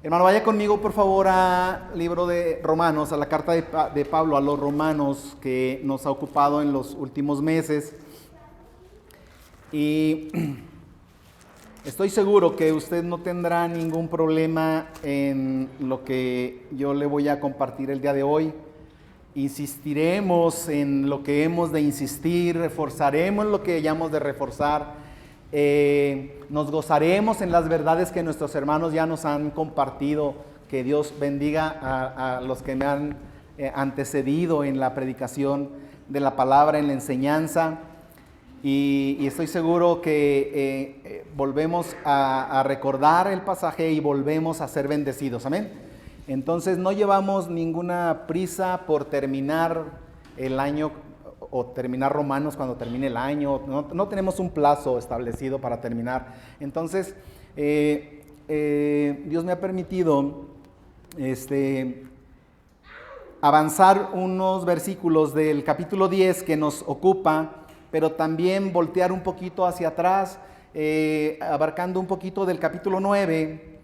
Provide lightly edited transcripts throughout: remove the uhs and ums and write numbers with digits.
Hermano, vaya conmigo por favor al libro de Romanos, a la carta de Pablo a los romanos que nos ha ocupado en los últimos meses. Y estoy seguro que usted no tendrá ningún problema en lo que yo le voy a compartir el día de hoy. Insistiremos en lo que hemos de insistir, reforzaremos lo que hayamos de reforzar. Nos gozaremos en las verdades que nuestros hermanos ya nos han compartido. Que Dios bendiga a los que me han antecedido en la predicación de la palabra, en la enseñanza. Y estoy seguro que volvemos a recordar el pasaje y volvemos a ser bendecidos. Amén. Entonces no llevamos ninguna prisa por terminar el año o terminar Romanos cuando termine el año. No tenemos un plazo establecido para terminar. Entonces Dios me ha permitido avanzar unos versículos del capítulo 10 que nos ocupa, pero también voltear un poquito hacia atrás, abarcando un poquito del capítulo 9,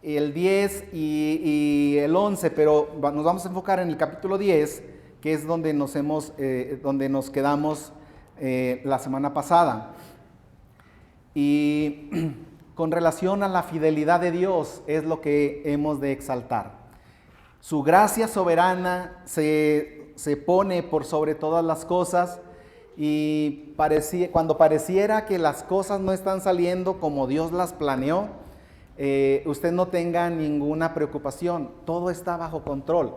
el 10 y el 11, pero nos vamos a enfocar en el capítulo 10, que es donde donde nos quedamos la semana pasada. Y con relación a la fidelidad de Dios es lo que hemos de exaltar. Su gracia soberana se pone por sobre todas las cosas. Y cuando pareciera que las cosas no están saliendo como Dios las planeó, usted no tenga ninguna preocupación, todo está bajo control.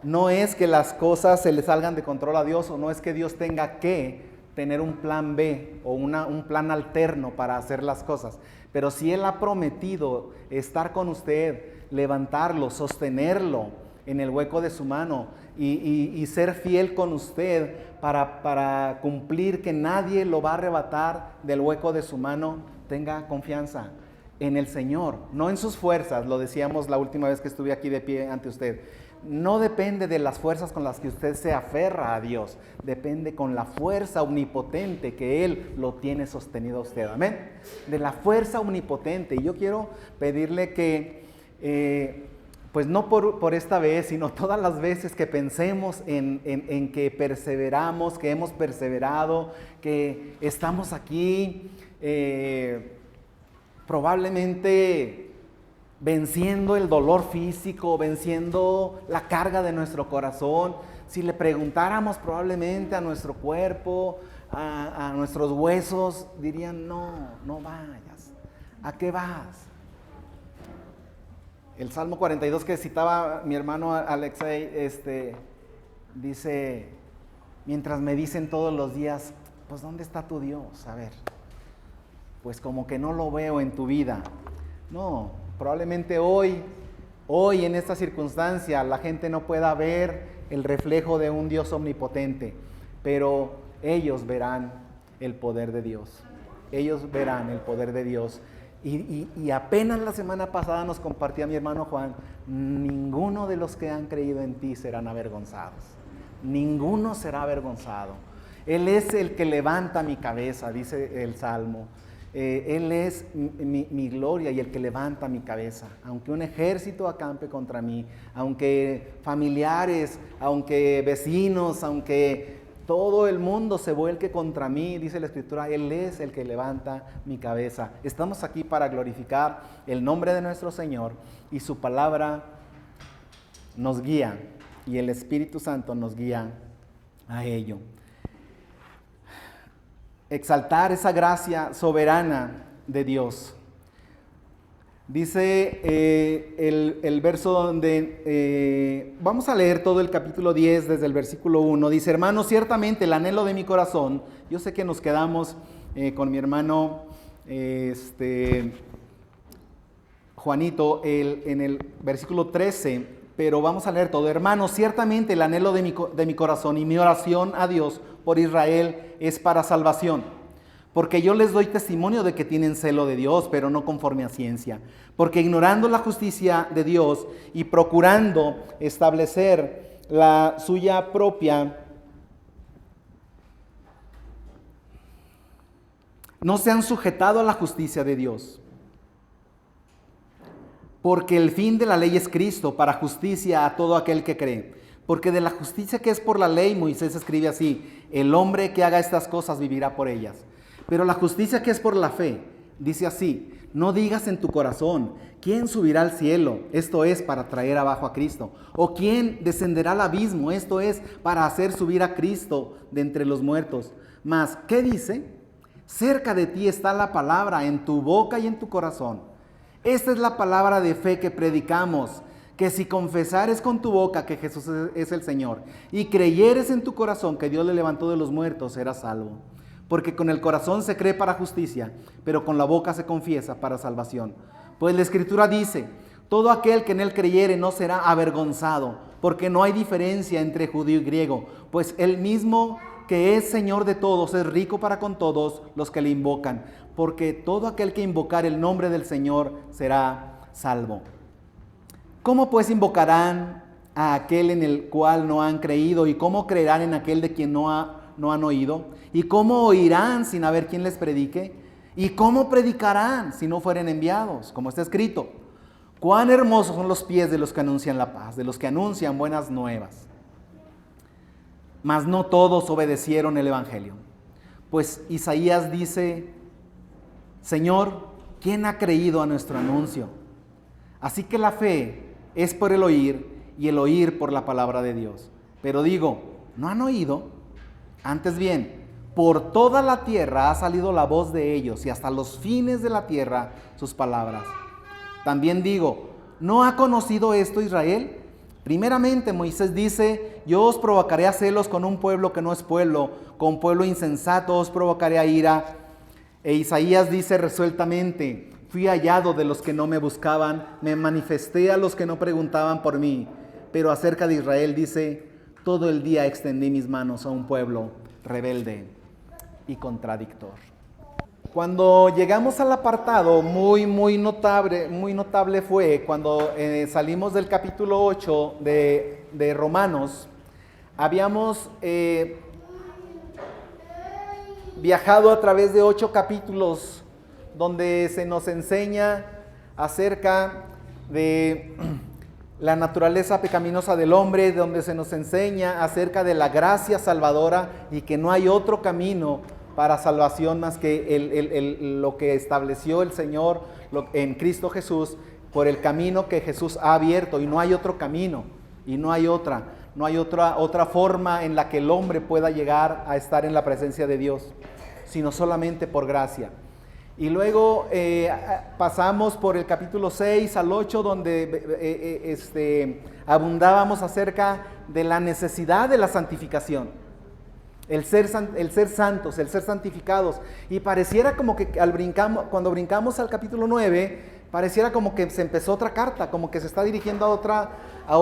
No es que las cosas se le salgan de control a Dios, o no es que Dios tenga que tener un plan B o un plan alterno para hacer las cosas. Pero si Él ha prometido estar con usted, levantarlo, sostenerlo en el hueco de su mano y ser fiel con usted para cumplir, que nadie lo va a arrebatar del hueco de su mano, tenga confianza en el Señor, no en sus fuerzas. Lo decíamos la última vez que estuve aquí de pie ante usted. No depende de las fuerzas con las que usted se aferra a Dios, depende con la fuerza omnipotente que Él lo tiene sostenido a usted. Amén. De la fuerza omnipotente. Y yo quiero pedirle que pues no por esta vez, sino todas las veces que pensemos en que perseveramos, que hemos perseverado, que estamos aquí probablemente venciendo el dolor físico, venciendo la carga de nuestro corazón. Si le preguntáramos probablemente a nuestro cuerpo, a nuestros huesos, dirían: no vayas. ¿A qué vas? El Salmo 42 que citaba mi hermano Alexei, dice: mientras me dicen todos los días, pues ¿dónde está tu Dios? A ver, pues como que no lo veo en tu vida. No, probablemente hoy en esta circunstancia, la gente no pueda ver el reflejo de un Dios omnipotente, pero ellos verán el poder de Dios. Ellos verán el poder de Dios. Y apenas la semana pasada nos compartía mi hermano Juan: ninguno de los que han creído en ti serán avergonzados. Ninguno será avergonzado. Él es el que levanta mi cabeza, dice el Salmo. Él es mi gloria y el que levanta mi cabeza. Aunque un ejército acampe contra mí, aunque familiares, aunque vecinos, aunque todo el mundo se vuelque contra mí, dice la Escritura, Él es el que levanta mi cabeza. Estamos aquí para glorificar el nombre de nuestro Señor, y su palabra nos guía y el Espíritu Santo nos guía a ello. Exaltar esa gracia soberana de Dios. Dice el verso donde, vamos a leer todo el capítulo 10 desde el versículo 1. Dice: hermano, ciertamente el anhelo de mi corazón. Yo sé que nos quedamos con mi hermano Juanito en el versículo 13, pero vamos a leer todo. Hermano, ciertamente el anhelo de mi corazón y mi oración a Dios por Israel es para salvación. Porque yo les doy testimonio de que tienen celo de Dios, pero no conforme a ciencia. Porque ignorando la justicia de Dios y procurando establecer la suya propia, no se han sujetado a la justicia de Dios. Porque el fin de la ley es Cristo, para justicia a todo aquel que cree. Porque de la justicia que es por la ley, Moisés escribe así: el hombre que haga estas cosas vivirá por ellas. Pero la justicia que es por la fe, dice así: no digas en tu corazón, ¿quién subirá al cielo? Esto es, para traer abajo a Cristo. O ¿quién descenderá al abismo? Esto es, para hacer subir a Cristo de entre los muertos. Mas, ¿qué dice? Cerca de ti está la palabra, en tu boca y en tu corazón. Esta es la palabra de fe que predicamos, que si confesares con tu boca que Jesús es el Señor y creyeres en tu corazón que Dios le levantó de los muertos, serás salvo. Porque con el corazón se cree para justicia, pero con la boca se confiesa para salvación. Pues la Escritura dice: todo aquel que en él creyere no será avergonzado, porque no hay diferencia entre judío y griego, pues él mismo que es Señor de todos es rico para con todos los que le invocan, porque todo aquel que invocar el nombre del Señor será salvo. ¿Cómo pues invocarán a aquel en el cual no han creído? ¿Y cómo creerán en aquel de quien no han oído? ¿Y cómo oirán sin haber quien les predique? ¿Y cómo predicarán si no fueren enviados? Como está escrito: cuán hermosos son los pies de los que anuncian la paz, de los que anuncian buenas nuevas. Mas no todos obedecieron el evangelio. Pues Isaías dice: Señor, ¿quién ha creído a nuestro anuncio? Así que la fe es por el oír, y el oír por la palabra de Dios. Pero digo, ¿no han oído? Antes bien, por toda la tierra ha salido la voz de ellos, y hasta los fines de la tierra sus palabras. También digo, ¿no ha conocido esto Israel? Primeramente Moisés dice: yo os provocaré a celos con un pueblo que no es pueblo, con pueblo insensato os provocaré a ira. E Isaías dice resueltamente: fui hallado de los que no me buscaban, me manifesté a los que no preguntaban por mí. Pero acerca de Israel dice: todo el día extendí mis manos a un pueblo rebelde y contradictor. Cuando llegamos al apartado, muy notable fue cuando salimos del capítulo 8 de Romanos. Habíamos viajado a través de 8 capítulos donde se nos enseña acerca de la naturaleza pecaminosa del hombre, donde se nos enseña acerca de la gracia salvadora y que no hay otro camino para salvación más que lo que estableció el Señor en Cristo Jesús, por el camino que Jesús ha abierto, y no hay otro camino, y no hay otra forma en la que el hombre pueda llegar a estar en la presencia de Dios, sino solamente por gracia. Y luego pasamos por el capítulo 6 al 8, donde abundábamos acerca de la necesidad de la santificación. El ser santos, el ser santificados. Y pareciera como que cuando brincamos al capítulo 9, pareciera como que se empezó otra carta, como que se está dirigiendo a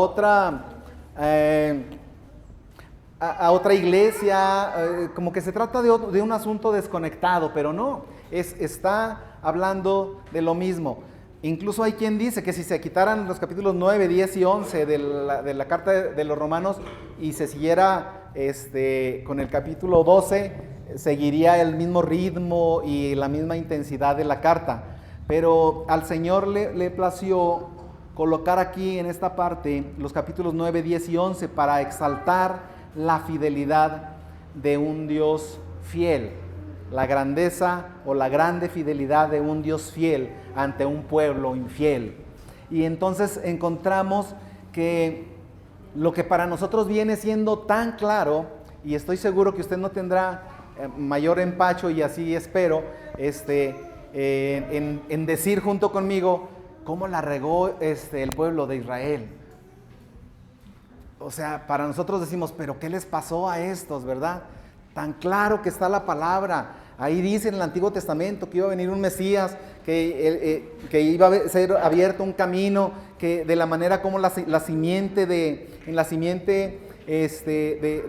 otra iglesia, como que se trata de un asunto desconectado, pero no, está hablando de lo mismo. Incluso hay quien dice que si se quitaran los capítulos 9, 10 y 11 de la carta de los Romanos y se siguiera con el capítulo 12, seguiría el mismo ritmo y la misma intensidad de la carta. Pero al Señor le plació colocar aquí en esta parte los capítulos 9, 10 y 11 para exaltar la fidelidad de un Dios fiel, la grandeza o la grande fidelidad de un Dios fiel ante un pueblo infiel. Y entonces encontramos que lo que para nosotros viene siendo tan claro, y estoy seguro que usted no tendrá mayor empacho, y así espero, en decir junto conmigo cómo la regó el pueblo de Israel. O sea, para nosotros decimos, pero ¿qué les pasó a estos, verdad? Tan claro que está la palabra. Ahí dice en el Antiguo Testamento que iba a venir un Mesías, que iba a ser abierto un camino, que de la manera como la simiente de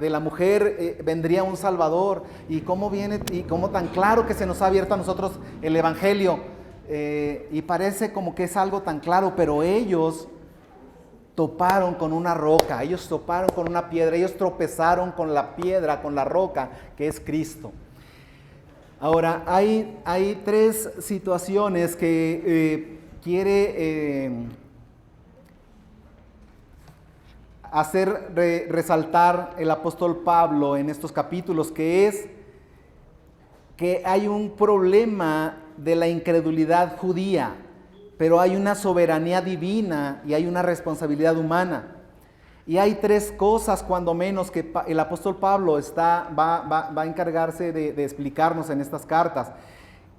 la mujer vendría un Salvador, y cómo viene, y cómo tan claro que se nos ha abierto a nosotros el Evangelio, y parece como que es algo tan claro, pero ellos toparon con una roca, ellos toparon con una piedra, ellos tropezaron con la piedra, con la roca que es Cristo. Ahora, hay 3 situaciones que quiere hacer resaltar el apóstol Pablo en estos capítulos, que es que hay un problema de la incredulidad judía, pero hay una soberanía divina y hay una responsabilidad humana. Y hay tres cosas, cuando menos, que el apóstol Pablo va a encargarse de explicarnos en estas cartas.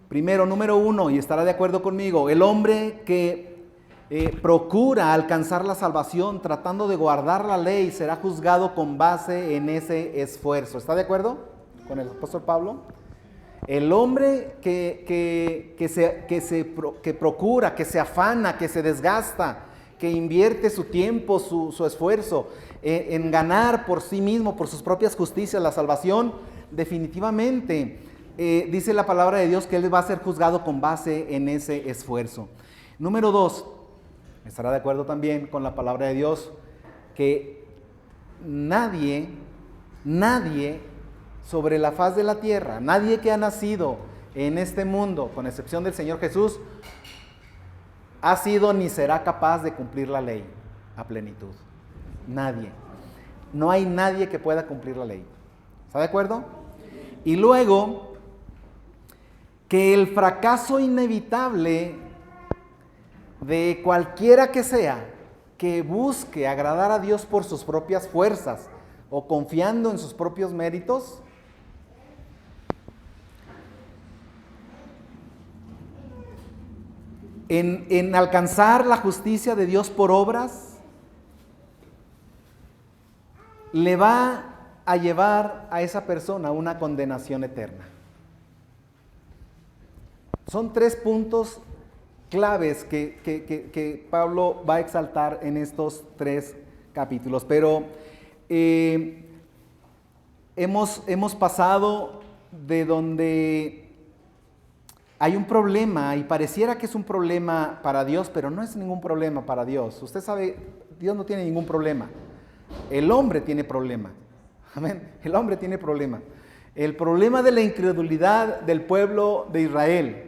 Primero, número uno, y estará de acuerdo conmigo, el hombre que procura alcanzar la salvación tratando de guardar la ley será juzgado con base en ese esfuerzo. ¿Está de acuerdo con el apóstol Pablo? El hombre que procura, que se afana, que se desgasta, que invierte su tiempo, su esfuerzo en ganar por sí mismo, por sus propias justicias, la salvación, definitivamente dice la palabra de Dios que él va a ser juzgado con base en ese esfuerzo. Número dos, estará de acuerdo también con la palabra de Dios que nadie sobre la faz de la tierra, nadie que ha nacido en este mundo, con excepción del Señor Jesús, ha sido ni será capaz de cumplir la ley a plenitud. Nadie. No hay nadie que pueda cumplir la ley. ¿Está de acuerdo? Y luego, que el fracaso inevitable de cualquiera que sea que busque agradar a Dios por sus propias fuerzas o confiando en sus propios méritos, en alcanzar la justicia de Dios por obras, le va a llevar a esa persona a una condenación eterna. Son tres puntos claves que Pablo va a exaltar en estos tres capítulos, pero hemos pasado de donde hay un problema y pareciera que es un problema para Dios, pero no es ningún problema para Dios. Usted sabe, Dios no tiene ningún problema. El hombre tiene problema. Amén. El hombre tiene problema. El problema de la incredulidad del pueblo de Israel.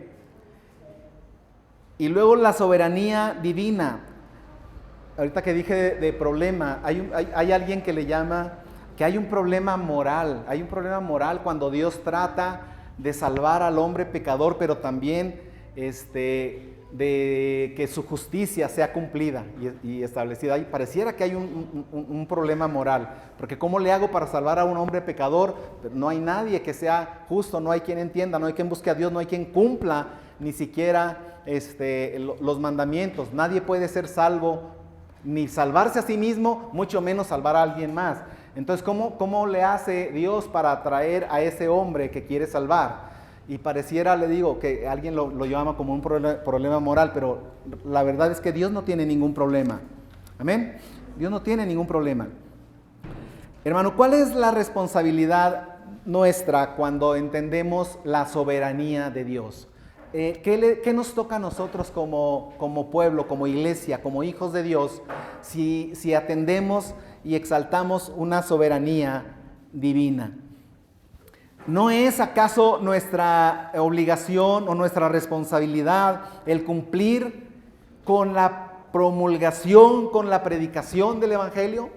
Y luego la soberanía divina. Ahorita que dije de problema, hay alguien que le llama que hay un problema moral. Hay un problema moral cuando Dios trata de salvar al hombre pecador, pero también de que su justicia sea cumplida y establecida. Y pareciera que hay un problema moral, porque ¿cómo le hago para salvar a un hombre pecador? No hay nadie que sea justo, no hay quien entienda, no hay quien busque a Dios, no hay quien cumpla ni siquiera los mandamientos. Nadie puede ser salvo, ni salvarse a sí mismo, mucho menos salvar a alguien más. Entonces, ¿cómo le hace Dios para atraer a ese hombre que quiere salvar? Y pareciera, le digo, que alguien lo llama como un problema moral, pero la verdad es que Dios no tiene ningún problema. ¿Amén? Dios no tiene ningún problema. Hermano, ¿cuál es la responsabilidad nuestra cuando entendemos la soberanía de Dios? ¿Qué nos toca a nosotros como pueblo, como iglesia, como hijos de Dios, si atendemos y exaltamos una soberanía divina? ¿No es acaso nuestra obligación o nuestra responsabilidad el cumplir con la promulgación, con la predicación del Evangelio?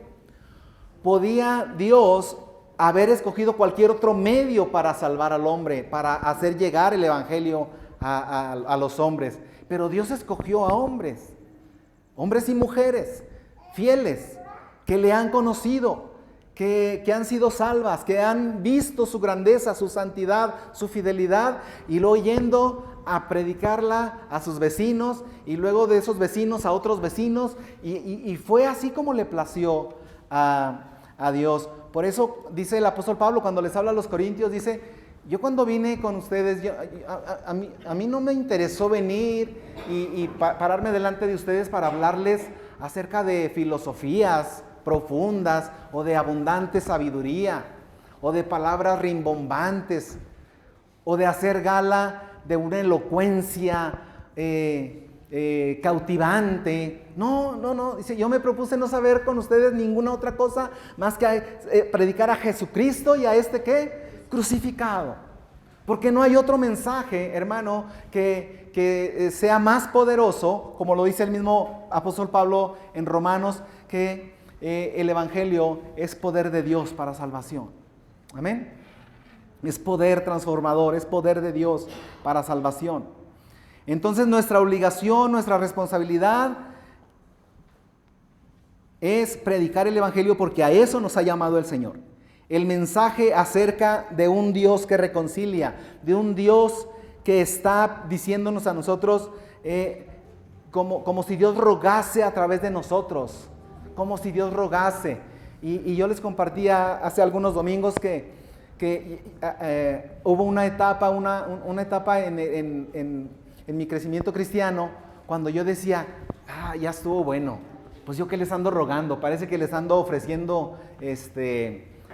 ¿Podía Dios haber escogido cualquier otro medio para salvar al hombre, para hacer llegar el Evangelio a los hombres? Pero Dios escogió a hombres y mujeres fieles, que le han conocido, que han sido salvas, que han visto su grandeza, su santidad, su fidelidad, y luego yendo a predicarla a sus vecinos, y luego de esos vecinos a otros vecinos, y fue así como le plació a Dios. Por eso dice el apóstol Pablo, cuando les habla a los corintios, dice: yo cuando vine con ustedes, a mí no me interesó venir y pararme delante de ustedes para hablarles acerca de filosofías profundas o de abundante sabiduría o de palabras rimbombantes o de hacer gala de una elocuencia cautivante. No, dice: yo me propuse no saber con ustedes ninguna otra cosa más que predicar a Jesucristo y a ¿qué? Crucificado. Porque no hay otro mensaje, hermano, que que sea más poderoso, como lo dice el mismo apóstol Pablo en Romanos, que el Evangelio es poder de Dios para salvación. Amén. Es poder transformador, es poder de Dios para salvación. Entonces nuestra obligación, nuestra responsabilidad es predicar el Evangelio, porque a eso nos ha llamado el Señor. El mensaje acerca de un Dios que reconcilia, de un Dios que está diciéndonos a nosotros como si Dios rogase a través de nosotros, como si Dios rogase. Y yo les compartía hace algunos domingos que hubo una etapa en mi crecimiento cristiano, cuando yo decía, ya estuvo bueno, pues yo que les ando rogando, parece que les ando ofreciendo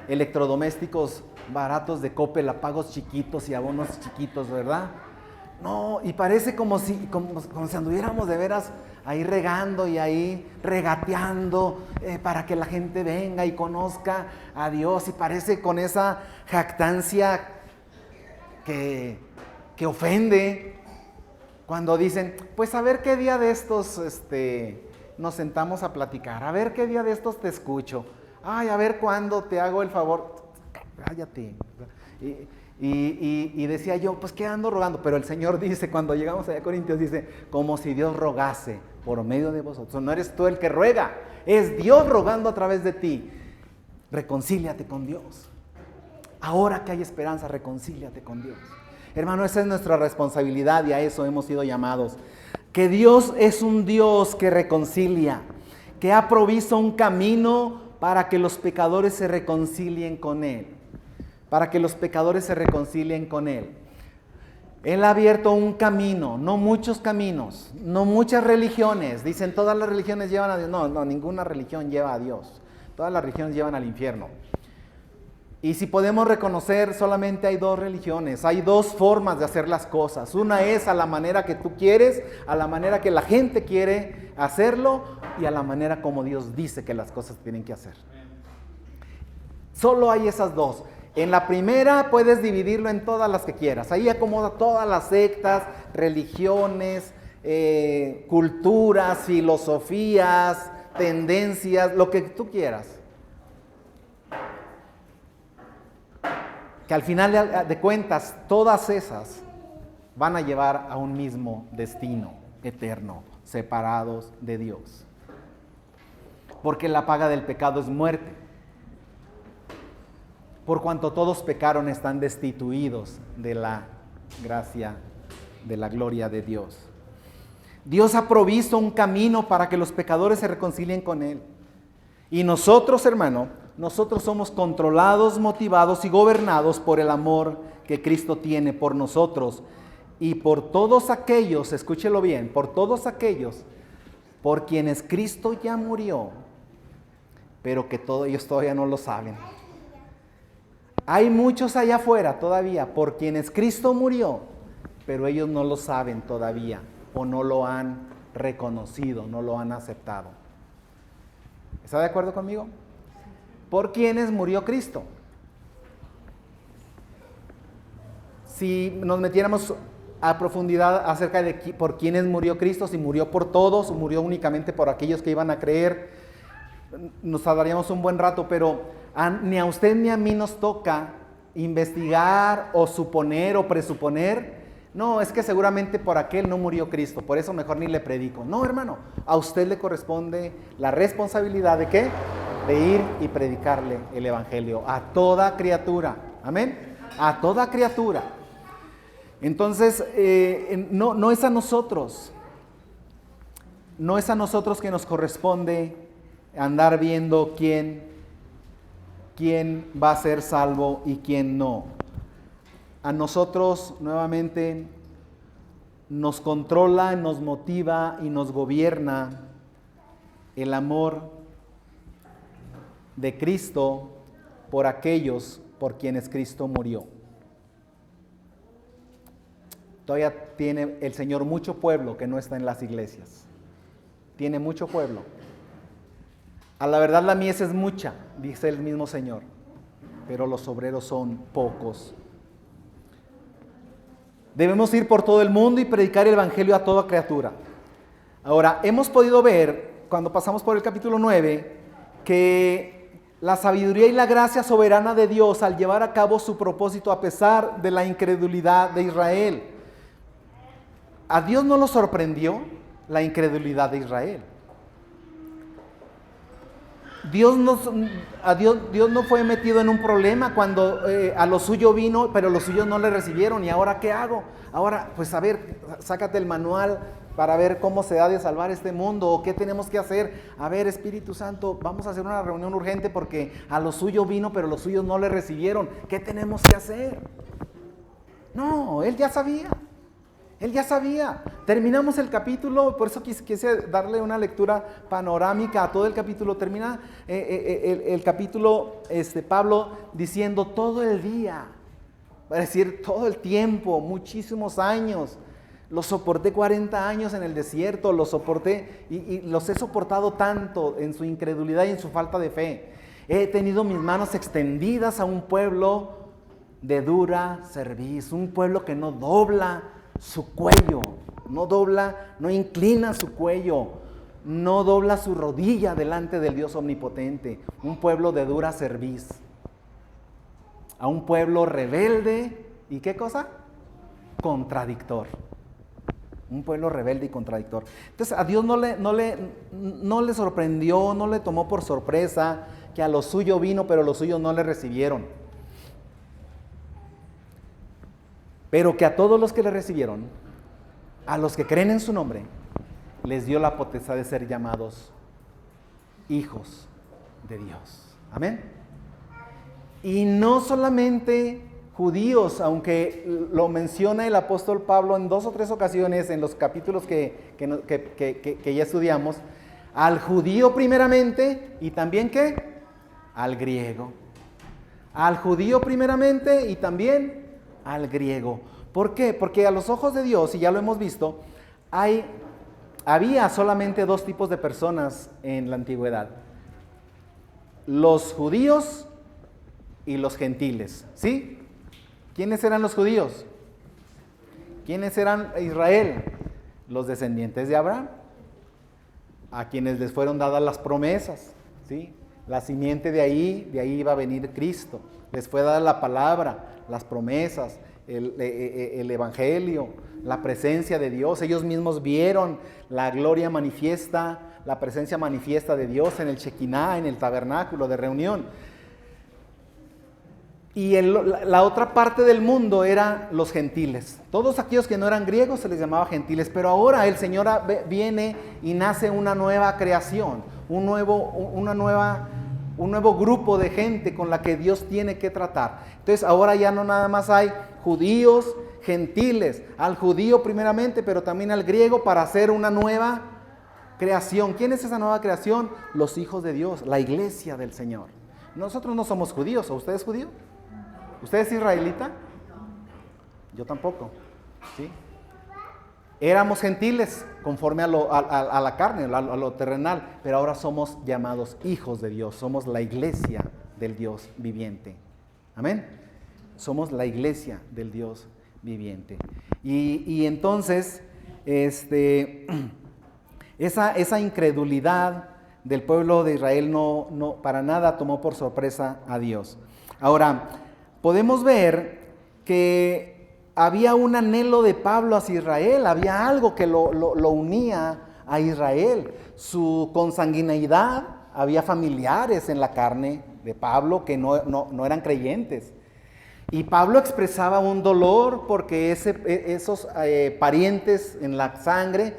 electrodomésticos baratos de Coppel a pagos chiquitos y abonos chiquitos, ¿verdad? No, y parece como si anduviéramos de veras ahí regando y ahí regateando para que la gente venga y conozca a Dios, y parece con esa jactancia que ofende cuando dicen, pues a ver qué día de estos nos sentamos a platicar, a ver qué día de estos te escucho, ay, a ver cuándo te hago el favor, cállate. Y decía yo, pues qué ando rogando, pero el Señor dice, cuando llegamos allá a Corintios, dice, como si Dios rogase por medio de vosotros. No eres tú el que ruega, es Dios rogando a través de ti. Reconcíliate con Dios. Ahora que hay esperanza, reconcíliate con Dios. Hermano, esa es nuestra responsabilidad y a eso hemos sido llamados. Que Dios es un Dios que reconcilia, que ha provisto un camino para que los pecadores se reconcilien con Él. Para que los pecadores se reconcilien con Él. Él ha abierto un camino, no muchos caminos, no muchas religiones. Dicen, todas las religiones llevan a Dios. No, ninguna religión lleva a Dios. Todas las religiones llevan al infierno. Y si podemos reconocer, solamente hay dos religiones, hay dos formas de hacer las cosas. Una es a la manera que tú quieres, a la manera que la gente quiere hacerlo y a la manera como Dios dice que las cosas tienen que hacer. Solo hay esas dos. En la primera puedes dividirlo en todas las que quieras. Ahí acomoda todas las sectas, religiones, culturas, filosofías, tendencias, lo que tú quieras. Que al final de cuentas, todas esas van a llevar a un mismo destino eterno, separados de Dios. Porque la paga del pecado es muerte. Por cuanto todos pecaron, están destituidos de la gracia, de la gloria de Dios. Dios ha provisto un camino para que los pecadores se reconcilien con Él. Y nosotros, hermano, nosotros somos controlados, motivados y gobernados por el amor que Cristo tiene por nosotros. Y por todos aquellos, escúchelo bien, por todos aquellos por quienes Cristo ya murió, pero que ellos todavía no lo saben. Hay muchos allá afuera todavía por quienes Cristo murió, pero ellos no lo saben todavía o no lo han reconocido, no lo han aceptado. ¿Está de acuerdo conmigo? Por quienes murió Cristo. Si nos metiéramos a profundidad acerca de por quienes murió Cristo, si murió por todos o murió únicamente por aquellos que iban a creer, nos tardaríamos un buen rato, pero ni a usted ni a mí nos toca investigar o suponer o presuponer. No, es que seguramente por aquel no murió Cristo, por eso mejor ni le predico. No, hermano, a usted le corresponde la responsabilidad ¿de qué? De ir y predicarle el Evangelio a toda criatura. Amén. A toda criatura. Entonces, no es a nosotros. No es a nosotros que nos corresponde andar viendo quién va a ser salvo y quién no. A nosotros nuevamente nos controla, nos motiva y nos gobierna el amor de Cristo por aquellos por quienes Cristo murió. Todavía tiene el Señor mucho pueblo que no está en las iglesias. Tiene mucho pueblo. A la verdad la mies es mucha, dice el mismo Señor, pero los obreros son pocos. Debemos ir por todo el mundo y predicar el evangelio a toda criatura. Ahora, hemos podido ver, cuando pasamos por el capítulo 9, que la sabiduría y la gracia soberana de Dios al llevar a cabo su propósito a pesar de la incredulidad de Israel. A Dios no lo sorprendió la incredulidad de Israel. Dios no fue metido en un problema cuando a lo suyo vino, pero los suyos no le recibieron. ¿Y ahora qué hago? Ahora, pues a ver, sácate el manual para ver cómo se ha de salvar este mundo o qué tenemos que hacer. A ver, Espíritu Santo, vamos a hacer una reunión urgente porque a lo suyo vino, pero los suyos no le recibieron. ¿Qué tenemos que hacer? No, él ya sabía. Él ya sabía. Terminamos el capítulo, por eso quise darle una lectura panorámica a todo el capítulo. Termina el capítulo Pablo diciendo todo el día, va a decir todo el tiempo, muchísimos años. Los soporté 40 años en el desierto, los soporté y los he soportado tanto en su incredulidad y en su falta de fe. He tenido mis manos extendidas a un pueblo de dura cerviz, un pueblo que no dobla su cuello, no inclina su cuello, no dobla su rodilla delante del Dios omnipotente. Un pueblo de dura cerviz, a un pueblo rebelde y ¿qué cosa? Contradictor. Un pueblo rebelde y contradictor. Entonces a Dios no le sorprendió, no le tomó por sorpresa que a lo suyo vino, pero los suyos no le recibieron. Pero que a todos los que le recibieron, a los que creen en su nombre, les dio la potestad de ser llamados hijos de Dios. Amén. Y no solamente judíos, aunque lo menciona el apóstol Pablo en 2 o 3 ocasiones en los capítulos que ya estudiamos, al judío primeramente y también ¿qué? Al griego. Al judío primeramente y también al griego. ¿Por qué? Porque a los ojos de Dios, y ya lo hemos visto, había solamente 2 tipos de personas en la antigüedad: los judíos y los gentiles. ¿Sí? ¿Quiénes eran los judíos? ¿Quiénes eran Israel? Los descendientes de Abraham, a quienes les fueron dadas las promesas. ¿Sí? La simiente de ahí iba a venir Cristo. Les fue dada la palabra, las promesas, el evangelio, la presencia de Dios. Ellos mismos vieron la gloria manifiesta, la presencia manifiesta de Dios en el Shekinah, en el tabernáculo de reunión. Y la otra parte del mundo eran los gentiles. Todos aquellos que no eran griegos se les llamaba gentiles, pero ahora el Señor viene y nace una nueva creación, un nuevo grupo de gente con la que Dios tiene que tratar. Entonces ahora ya no nada más hay judíos, gentiles, al judío primeramente, pero también al griego para hacer una nueva creación. ¿Quién es esa nueva creación? Los hijos de Dios, la iglesia del Señor. Nosotros no somos judíos. ¿O usted es judío? ¿Usted es israelita? Yo tampoco. ¿Sí? Éramos gentiles conforme a la carne, a lo terrenal, pero ahora somos llamados hijos de Dios, somos la iglesia del Dios viviente. Amén. Somos la iglesia del Dios viviente. Y entonces, esa incredulidad del pueblo de Israel no para nada tomó por sorpresa a Dios. Ahora, podemos ver que había un anhelo de Pablo hacia Israel, había algo que lo unía a Israel, su consanguineidad. Había familiares en la carne de Pablo que no eran creyentes. Y Pablo expresaba un dolor porque esos parientes en la sangre,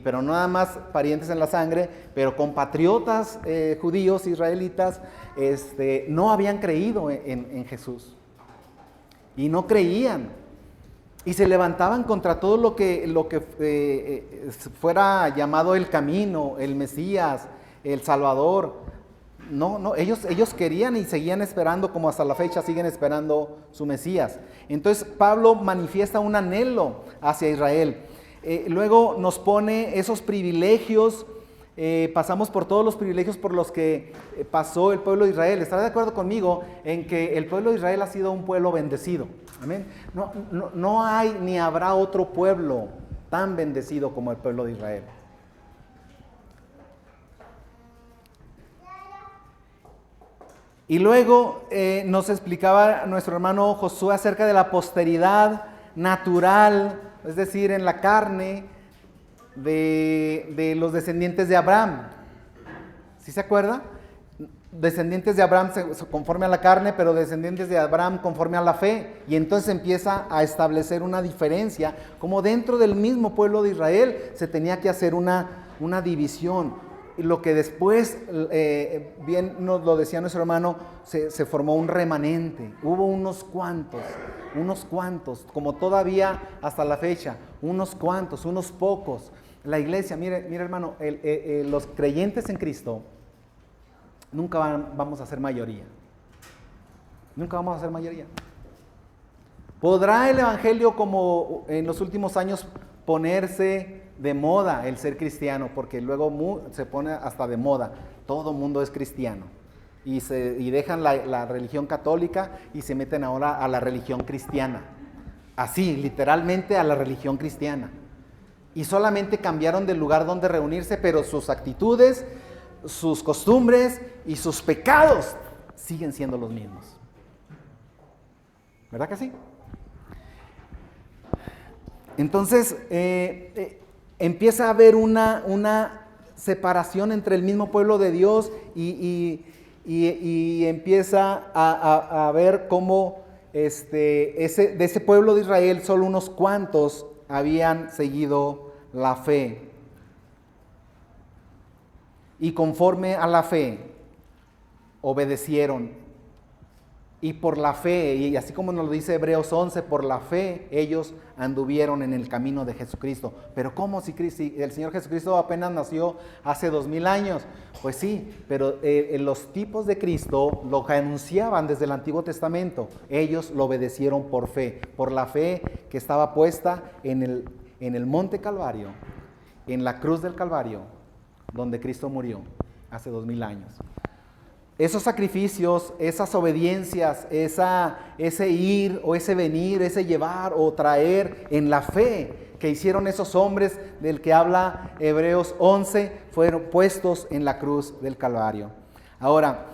pero no nada más parientes en la sangre, pero compatriotas judíos, israelitas, no habían creído en Jesús. Y no creían. Y se levantaban contra todo lo que fuera llamado el camino, el Mesías, el Salvador. No, ellos querían y seguían esperando, como hasta la fecha siguen esperando su Mesías. Entonces Pablo manifiesta un anhelo hacia Israel. Luego nos pone esos privilegios pasamos por todos los privilegios por los que pasó el pueblo de Israel. ¿Estará de acuerdo conmigo en que el pueblo de Israel ha sido un pueblo bendecido? Amén. No hay ni habrá otro pueblo tan bendecido como el pueblo de Israel. Y luego nos explicaba nuestro hermano Josué acerca de la posteridad natural, es decir, en la carne de los descendientes de Abraham. ¿Sí se acuerda? Descendientes de Abraham conforme a la carne, pero descendientes de Abraham conforme a la fe. Y entonces empieza a establecer una diferencia, como dentro del mismo pueblo de Israel se tenía que hacer una división. Y lo que después, bien nos lo decía nuestro hermano, se formó un remanente. Hubo unos cuantos, como todavía hasta la fecha, unos cuantos, unos pocos. La iglesia, mire hermano, los creyentes en Cristo nunca vamos a ser mayoría. Nunca vamos a ser mayoría. ¿Podrá el evangelio, como en los últimos años, ponerse de moda el ser cristiano? Porque luego se pone hasta de moda. Todo mundo es cristiano. Y dejan la religión católica y se meten ahora a la religión cristiana. Así, literalmente a la religión cristiana. Y solamente cambiaron del lugar donde reunirse, pero sus actitudes, sus costumbres y sus pecados siguen siendo los mismos. ¿Verdad que sí? Entonces, empieza a haber una separación entre el mismo pueblo de Dios y empieza a ver cómo de ese pueblo de Israel solo unos cuantos habían seguido la fe. Y conforme a la fe, obedecieron. Y por la fe, y así como nos lo dice Hebreos 11, por la fe ellos anduvieron en el camino de Jesucristo. Pero ¿cómo si el Señor Jesucristo apenas nació hace 2000 años? Pues sí, pero los tipos de Cristo lo anunciaban desde el Antiguo Testamento. Ellos lo obedecieron por fe, por la fe que estaba puesta en el monte Calvario, en la cruz del Calvario, donde Cristo murió hace 2000 años. Esos sacrificios, esas obediencias, ese ir o ese venir, ese llevar o traer en la fe que hicieron esos hombres del que habla Hebreos 11, fueron puestos en la cruz del Calvario. Ahora,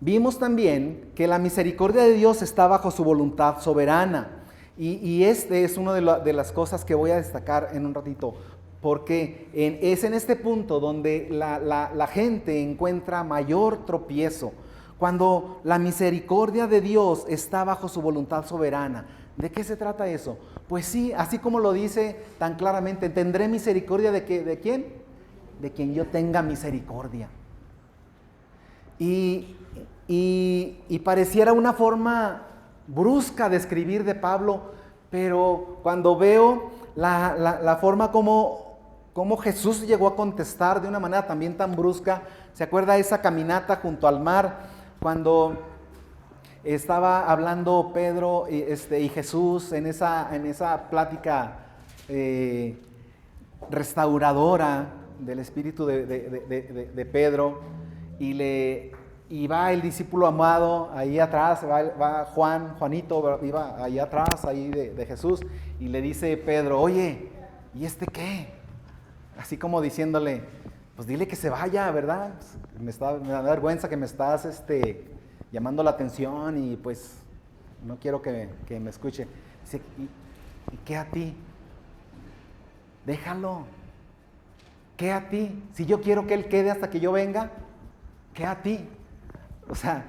vimos también que la misericordia de Dios está bajo su voluntad soberana. Y este es una de las cosas que voy a destacar en un ratito. Porque es en este punto donde la gente encuentra mayor tropiezo. Cuando la misericordia de Dios está bajo su voluntad soberana. ¿De qué se trata eso? Pues sí, así como lo dice tan claramente, tendré misericordia ¿de quién? De quien yo tenga misericordia. Y pareciera una forma brusca de escribir de Pablo, pero cuando veo la forma como Jesús llegó a contestar de una manera también tan brusca. ¿Se acuerda esa caminata junto al mar cuando estaba hablando Pedro y Jesús en esa plática restauradora del espíritu de Pedro? Y va el discípulo amado ahí atrás, va Juanito, iba ahí atrás ahí de Jesús, y le dice Pedro: oye, ¿y este qué? Así como diciéndole, pues dile que se vaya, ¿verdad? Pues me da vergüenza que me estás llamando la atención y pues no quiero que me escuche. Dice, ¿y qué a ti? Déjalo. ¿Qué a ti? Si yo quiero que él quede hasta que yo venga, ¿qué a ti? O sea,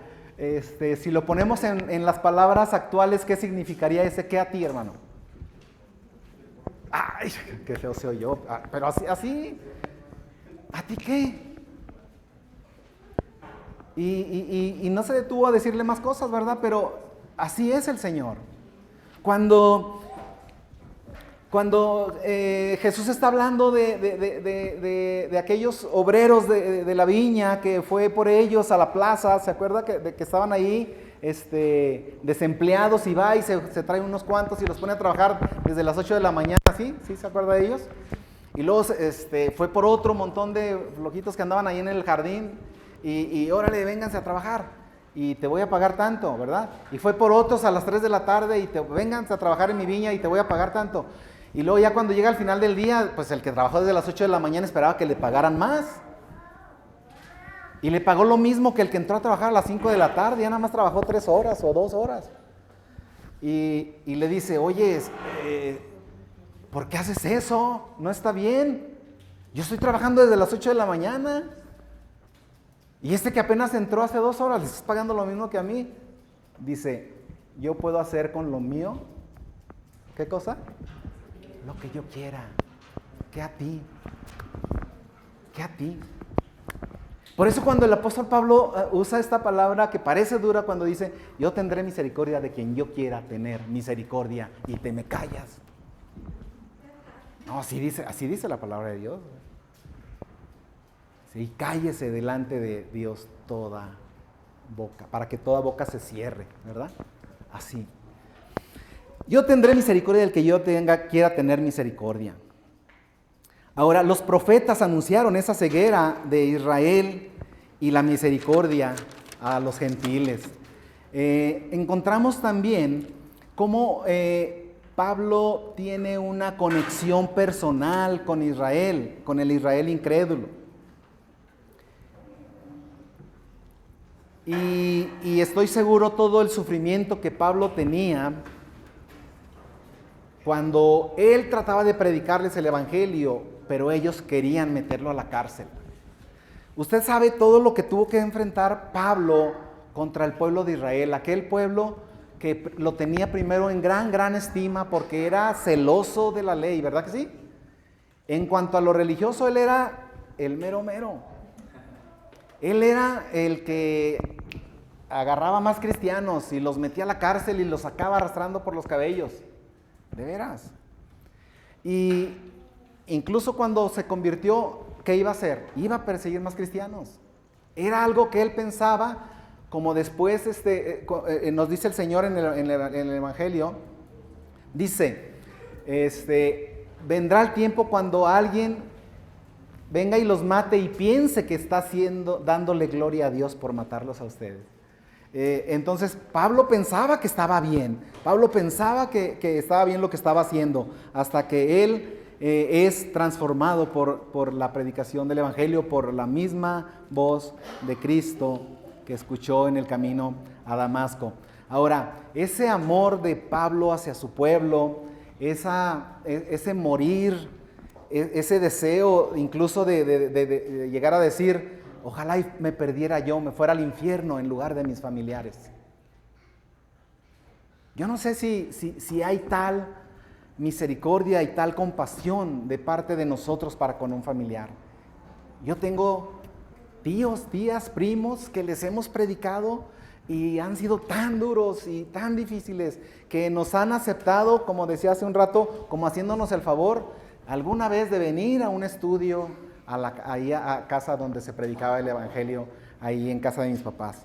si lo ponemos en las palabras actuales, ¿qué significaría ese qué a ti, hermano? Ay, qué feo se oyó. Pero así, ¿a ti qué? Y no se detuvo a decirle más cosas, ¿verdad? Pero así es el Señor. Cuando Jesús está hablando de aquellos obreros de la viña que fue por ellos a la plaza, ¿se acuerda que estaban ahí desempleados, y va y se trae unos cuantos y los pone a trabajar desde las 8 de la mañana? ¿Sí? ¿Sí se acuerda de ellos? Y luego fue por otro montón de flojitos que andaban ahí en el jardín y órale, vénganse a trabajar y te voy a pagar tanto, ¿verdad? Y fue por otros a las 3 de la tarde y vénganse a trabajar en mi viña y te voy a pagar tanto. Y luego ya cuando llega al final del día, pues el que trabajó desde las 8 de la mañana esperaba que le pagaran más. Y le pagó lo mismo que el que entró a trabajar a las 5 de la tarde, ya nada más trabajó 3 horas o 2 horas. Y le dice, oye, ¿por qué haces eso? No está bien. Yo estoy trabajando desde las 8 de la mañana. Y que apenas entró hace 2 horas, le estás pagando lo mismo que a mí. Dice, yo puedo hacer con lo mío, ¿qué cosa? Lo que yo quiera. ¿Qué a ti? ¿Qué a ti? Por eso cuando el apóstol Pablo usa esta palabra que parece dura cuando dice, yo tendré misericordia de quien yo quiera tener misericordia y te me callas. No, así dice la palabra de Dios. Sí, cállese delante de Dios toda boca, para que toda boca se cierre, ¿verdad? Así. Yo tendré misericordia del que yo quiera tener misericordia. Ahora, los profetas anunciaron esa ceguera de Israel y la misericordia a los gentiles. Encontramos también cómo Pablo tiene una conexión personal con Israel, con el Israel incrédulo. Y estoy seguro todo el sufrimiento que Pablo tenía cuando él trataba de predicarles el evangelio, pero ellos querían meterlo a la cárcel. Usted sabe todo lo que tuvo que enfrentar Pablo contra el pueblo de Israel, aquel pueblo que lo tenía primero en gran estima porque era celoso de la ley, ¿verdad que sí? En cuanto a lo religioso, él era el mero mero. Él era el que agarraba más cristianos y los metía a la cárcel y los sacaba arrastrando por los cabellos. De veras. Y incluso cuando se convirtió, ¿qué iba a hacer? Iba a perseguir más cristianos. Era algo que él pensaba, como después nos dice el Señor en el Evangelio. Dice, vendrá el tiempo cuando alguien venga y los mate y piense que está dándole gloria a Dios por matarlos a ustedes. Entonces Pablo pensaba que estaba bien, Pablo pensaba que estaba bien lo que estaba haciendo, hasta que él es transformado por la predicación del Evangelio, por la misma voz de Cristo que escuchó en el camino a Damasco. Ahora, ese amor de Pablo hacia su pueblo, ese morir, ese deseo incluso de llegar a decir, ojalá me perdiera yo, me fuera al infierno en lugar de mis familiares. Yo no sé si hay tal misericordia y tal compasión de parte de nosotros para con un familiar. Yo tengo tíos, tías, primos que les hemos predicado y han sido tan duros y tan difíciles que nos han aceptado, como decía hace un rato, como haciéndonos el favor alguna vez de venir a un estudio ahí a casa donde se predicaba el evangelio, ahí en casa de mis papás.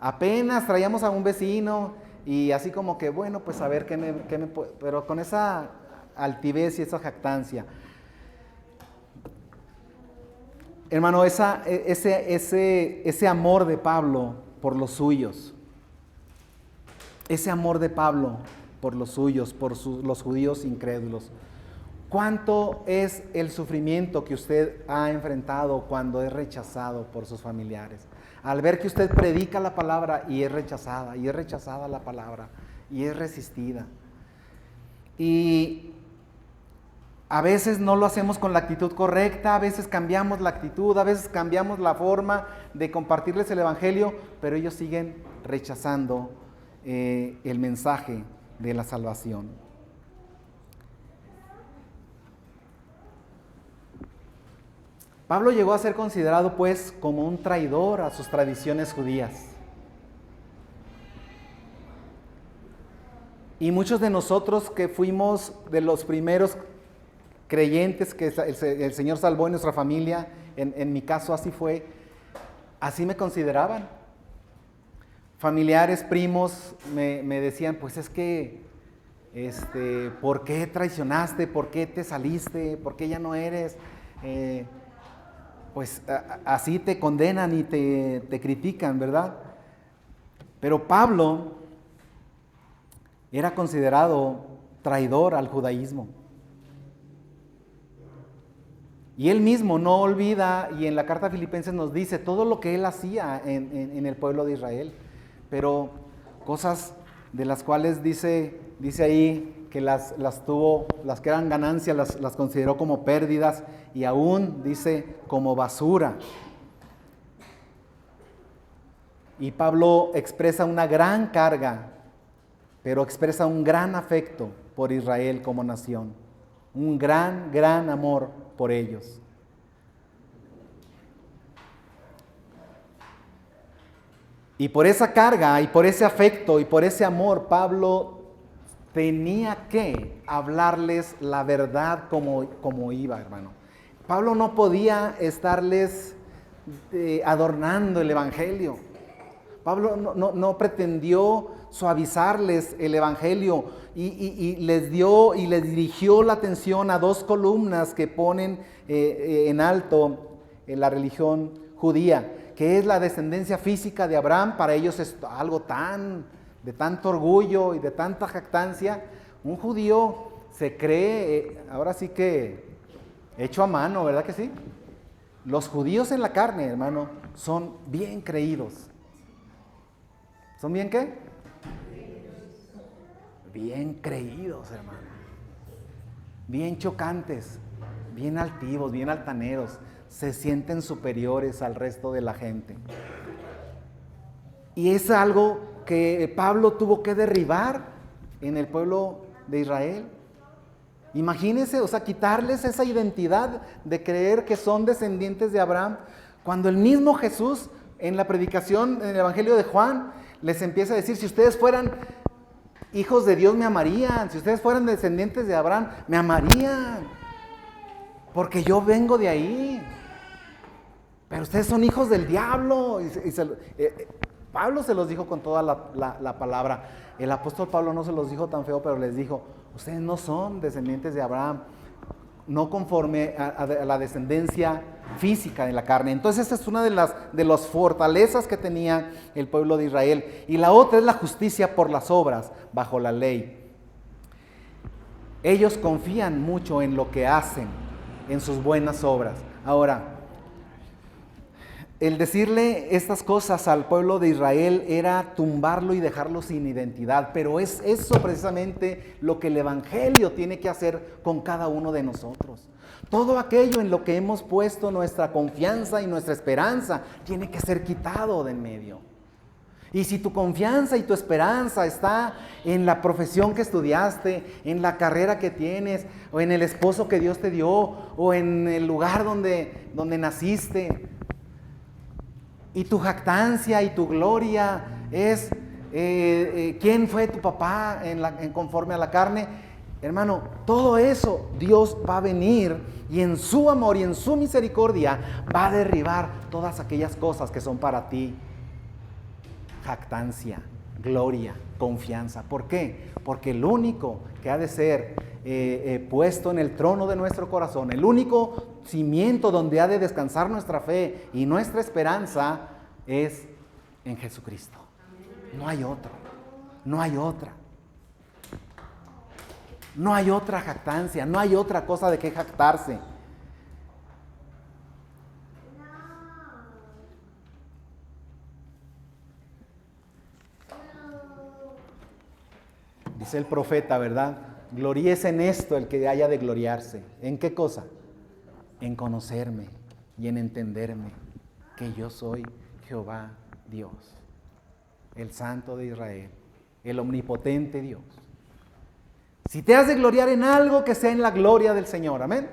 Apenas traíamos a un vecino y así como que, bueno, pues a ver pero con esa altivez y esa jactancia. Hermano, ese amor de Pablo por los suyos, ese amor de Pablo por los suyos, los judíos incrédulos. ¿Cuánto es el sufrimiento que usted ha enfrentado cuando es rechazado por sus familiares? Al ver que usted predica la palabra y es rechazada la palabra, y es resistida. Y a veces no lo hacemos con la actitud correcta, a veces cambiamos la actitud, a veces cambiamos la forma de compartirles el evangelio, pero ellos siguen rechazando el mensaje de la salvación. Pablo llegó a ser considerado pues como un traidor a sus tradiciones judías. Y muchos de nosotros que fuimos de los primeros creyentes que el Señor salvó en nuestra familia, en mi caso así fue, así me consideraban. Familiares, primos me decían, pues es que ¿por qué traicionaste? ¿Por qué te saliste? ¿Por qué ya no eres? Pues así te condenan y te critican, ¿verdad? Pero Pablo era considerado traidor al judaísmo. Y él mismo no olvida, y en la carta a Filipenses nos dice todo lo que él hacía en el pueblo de Israel. Pero cosas de las cuales dice ahí que las que eran ganancias, las consideró como pérdidas, y aún dice como basura. Y Pablo expresa una gran carga, pero expresa un gran afecto por Israel como nación. Un gran, gran amor por ellos. Y por esa carga, y por ese afecto, y por ese amor, Pablo tenía que hablarles la verdad como iba, hermano. Pablo no podía estarles adornando el evangelio. Pablo no pretendió suavizarles el evangelio y les dio y les dirigió la atención a dos columnas que ponen en alto en la religión judía, que es la descendencia física de Abraham. Para ellos es algo de tanto orgullo y de tanta jactancia. Un judío se cree, ahora sí que hecho a mano, ¿verdad que sí? Los judíos en la carne, hermano, son bien creídos. ¿Son bien qué? Bien creídos, hermano. Bien chocantes, bien altivos, bien altaneros. Se sienten superiores al resto de la gente. Y es algo que Pablo tuvo que derribar en el pueblo de Israel. Imagínense, o sea, quitarles esa identidad de creer que son descendientes de Abraham, cuando el mismo Jesús en la predicación en el Evangelio de Juan les empieza a decir: si ustedes fueran hijos de Dios me amarían, si ustedes fueran descendientes de Abraham me amarían, porque yo vengo de ahí, pero ustedes son hijos del diablo. Pablo se los dijo con toda la palabra. El apóstol Pablo no se los dijo tan feo, pero les dijo: ustedes no son descendientes de Abraham, no conforme a la descendencia física de la carne. Entonces esta es una de las fortalezas que tenía el pueblo de Israel. Y la otra es la justicia por las obras bajo la ley. Ellos confían mucho en lo que hacen, en sus buenas obras. Ahora, el decirle estas cosas al pueblo de Israel era tumbarlo y dejarlo sin identidad, pero es eso precisamente lo que el evangelio tiene que hacer con cada uno de nosotros. Todo aquello en lo que hemos puesto nuestra confianza y nuestra esperanza tiene que ser quitado de en medio. Y si tu confianza y tu esperanza está en la profesión que estudiaste, en la carrera que tienes, o en el esposo que Dios te dio, o en el lugar donde naciste, y tu jactancia y tu gloria es quién fue tu papá conforme a la carne, hermano, todo eso Dios va a venir y en su amor y en su misericordia va a derribar todas aquellas cosas que son para ti jactancia, gloria, confianza. ¿Por qué? Porque el único que ha de ser puesto en el trono de nuestro corazón, el único cimiento donde ha de descansar nuestra fe y nuestra esperanza es en Jesucristo. No hay otro, no hay otra. No hay otra jactancia, no hay otra cosa de que jactarse. Dice el profeta, ¿verdad? Gloríese en esto el que haya de gloriarse. ¿En qué cosa? En conocerme y en entenderme que yo soy Jehová Dios, el Santo de Israel, el omnipotente Dios. Si te has de gloriar en algo, que sea en la gloria del Señor, amén.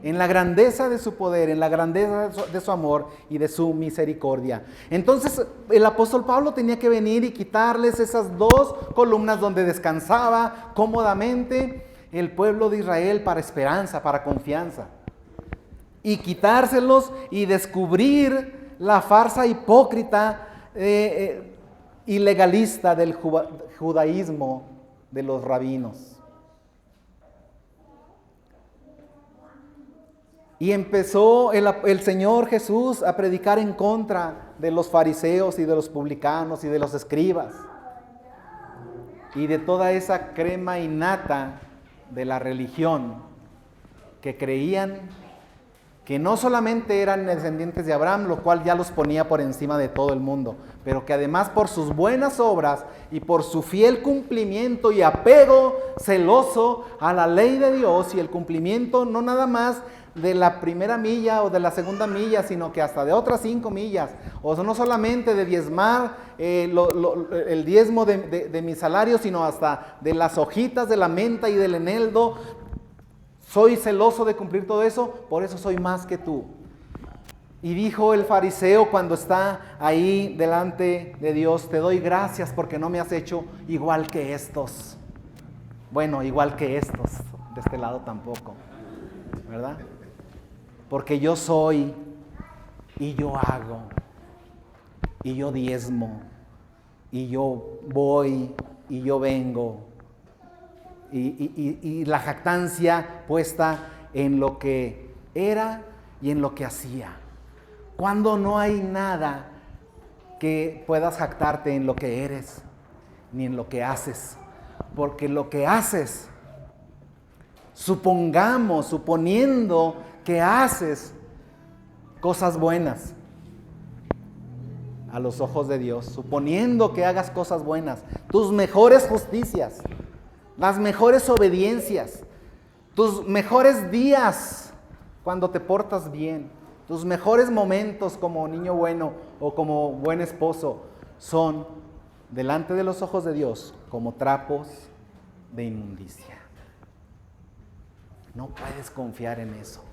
En la grandeza de su poder, en la grandeza de su amor y de su misericordia. Entonces el apóstol Pablo tenía que venir y quitarles esas dos columnas donde descansaba cómodamente el pueblo de Israel para esperanza, para confianza. Y quitárselos y descubrir la farsa hipócrita y legalista del judaísmo de los rabinos. Y empezó el Señor Jesús a predicar en contra de los fariseos y de los publicanos y de los escribas y de toda esa crema innata de la religión que creían que no solamente eran descendientes de Abraham, lo cual ya los ponía por encima de todo el mundo, pero que además por sus buenas obras y por su fiel cumplimiento y apego celoso a la ley de Dios y el cumplimiento no nada más de la primera milla o de la segunda milla, sino que hasta de otras 5 millas, o no solamente de diezmar el diezmo de mi salario, sino hasta de las hojitas de la menta y del eneldo. Soy celoso de cumplir todo eso, por eso soy más que tú. Y dijo el fariseo cuando está ahí delante de Dios: te doy gracias porque no me has hecho igual que estos. Bueno, igual que estos, de este lado tampoco, ¿verdad? Porque yo soy, y yo hago, y yo diezmo, y yo voy, y yo vengo. Y la jactancia puesta en lo que era y en lo que hacía. Cuando no hay nada que puedas jactarte en lo que eres, ni en lo que haces. Porque lo que haces, suponiendo que haces cosas buenas a los ojos de Dios, suponiendo que hagas cosas buenas, tus mejores justicias, las mejores obediencias, tus mejores días cuando te portas bien, tus mejores momentos como niño bueno o como buen esposo son delante de los ojos de Dios como trapos de inmundicia. No puedes confiar en eso.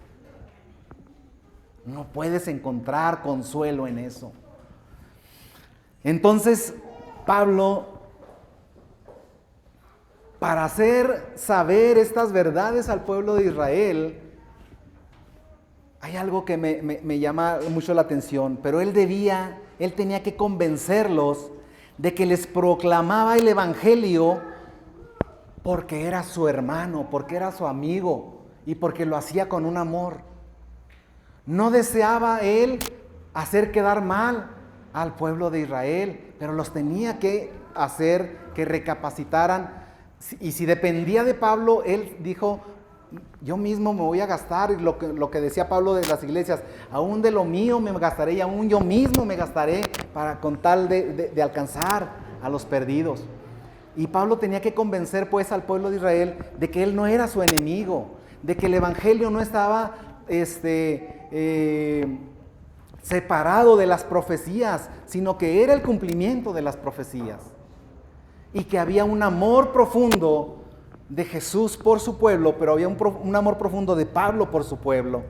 No puedes encontrar consuelo en eso. Entonces, Pablo, para hacer saber estas verdades al pueblo de Israel, hay algo que me llama mucho la atención, pero él tenía que convencerlos de que les proclamaba el evangelio porque era su hermano, porque era su amigo y porque lo hacía con un amor. No deseaba él hacer quedar mal al pueblo de Israel, pero los tenía que hacer que recapacitaran. Y si dependía de Pablo, él dijo: yo mismo me voy a gastar, lo que decía Pablo de las iglesias, aún de lo mío me gastaré y aún yo mismo me gastaré con tal de alcanzar a los perdidos. Y Pablo tenía que convencer pues al pueblo de Israel de que él no era su enemigo, de que el evangelio no estaba separado de las profecías, sino que era el cumplimiento de las profecías. Y que había un amor profundo de Jesús por su pueblo, pero había un amor profundo de Pablo por su pueblo.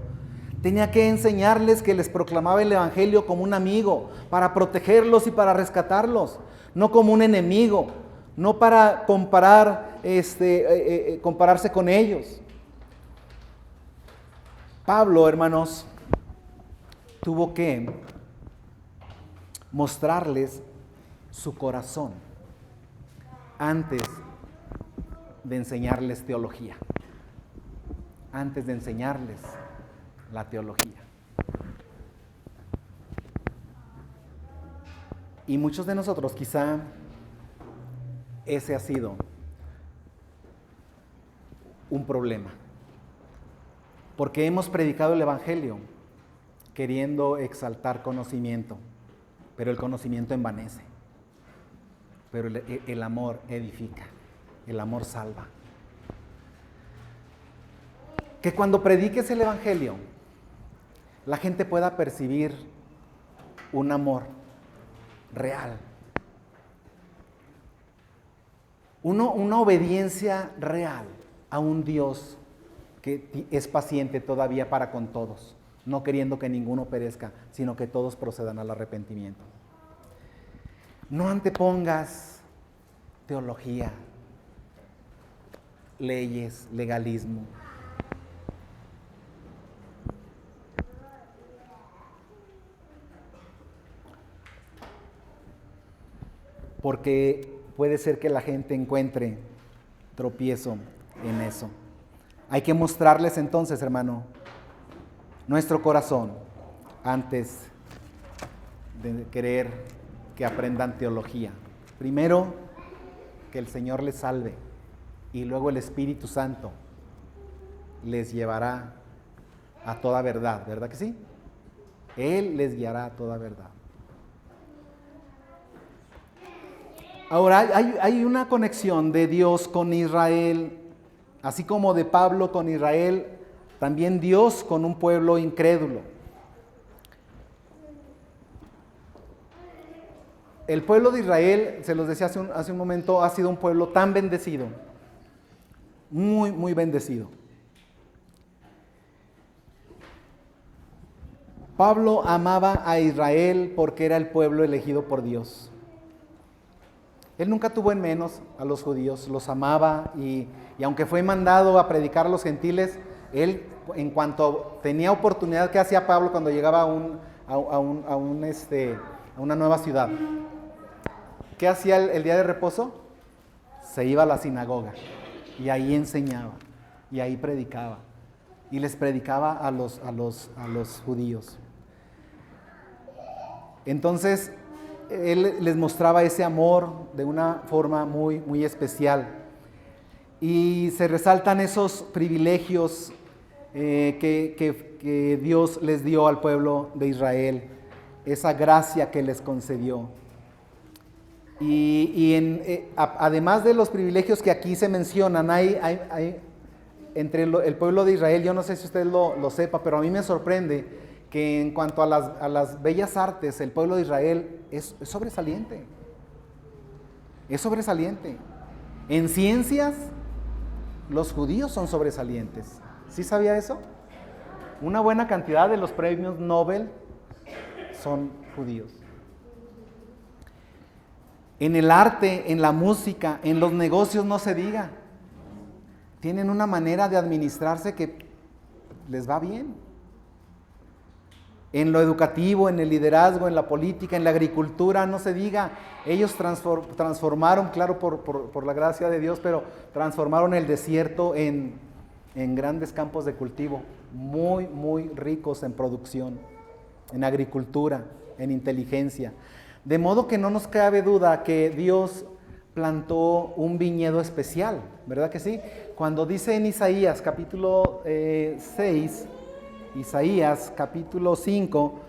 Tenía que enseñarles que les proclamaba el evangelio como un amigo, para protegerlos y para rescatarlos, no como un enemigo, no para compararse con ellos. Pablo, hermanos, tuvo que mostrarles su corazón antes de enseñarles teología, antes de enseñarles la teología. Y muchos de nosotros quizá ese ha sido un problema, porque hemos predicado el evangelio queriendo exaltar conocimiento, pero el conocimiento envanece, pero el amor edifica, el amor salva. Que cuando prediques el evangelio, la gente pueda percibir un amor real, una obediencia real a un Dios que es paciente todavía para con todos, no queriendo que ninguno perezca, sino que todos procedan al arrepentimiento. No antepongas teología, leyes, legalismo. Porque puede ser que la gente encuentre tropiezo en eso. Hay que mostrarles entonces, hermano, nuestro corazón antes de querer que aprendan teología. Primero, que el Señor les salve y luego el Espíritu Santo les llevará a toda verdad, ¿verdad que sí? Él les guiará a toda verdad. Ahora, hay una conexión de Dios con Israel, así como de Pablo con Israel, también Dios con un pueblo incrédulo. El pueblo de Israel, se los decía hace un momento, ha sido un pueblo tan bendecido, muy, muy bendecido. Pablo amaba a Israel porque era el pueblo elegido por Dios. Él nunca tuvo en menos a los judíos, los amaba y aunque fue mandado a predicar a los gentiles, él en cuanto tenía oportunidad, ¿qué hacía Pablo cuando llegaba a una nueva ciudad? ¿Qué hacía el día de reposo? Se iba a la sinagoga y ahí enseñaba y ahí predicaba y les predicaba a los judíos. Entonces, él les mostraba ese amor de una forma muy, muy especial. Y se resaltan esos privilegios que Dios les dio al pueblo de Israel, esa gracia que les concedió. Además de los privilegios que aquí se mencionan, hay entre el pueblo de Israel, yo no sé si usted lo sepa, pero a mí me sorprende que en cuanto a las bellas artes, el pueblo de Israel es sobresaliente. Es sobresaliente. En ciencias, los judíos son sobresalientes. ¿Sí sabía eso? Una buena cantidad de los premios Nobel son judíos. En el arte, en la música, en los negocios no se diga. Tienen una manera de administrarse que les va bien. En lo educativo, en el liderazgo, en la política, en la agricultura, no se diga. Ellos transformaron, claro, por la gracia de Dios, pero transformaron el desierto en grandes campos de cultivo, muy, muy ricos en producción, en agricultura, en inteligencia. De modo que no nos cabe duda que Dios plantó un viñedo especial, ¿verdad que sí? Cuando dice en Isaías capítulo 6, Isaías capítulo 5,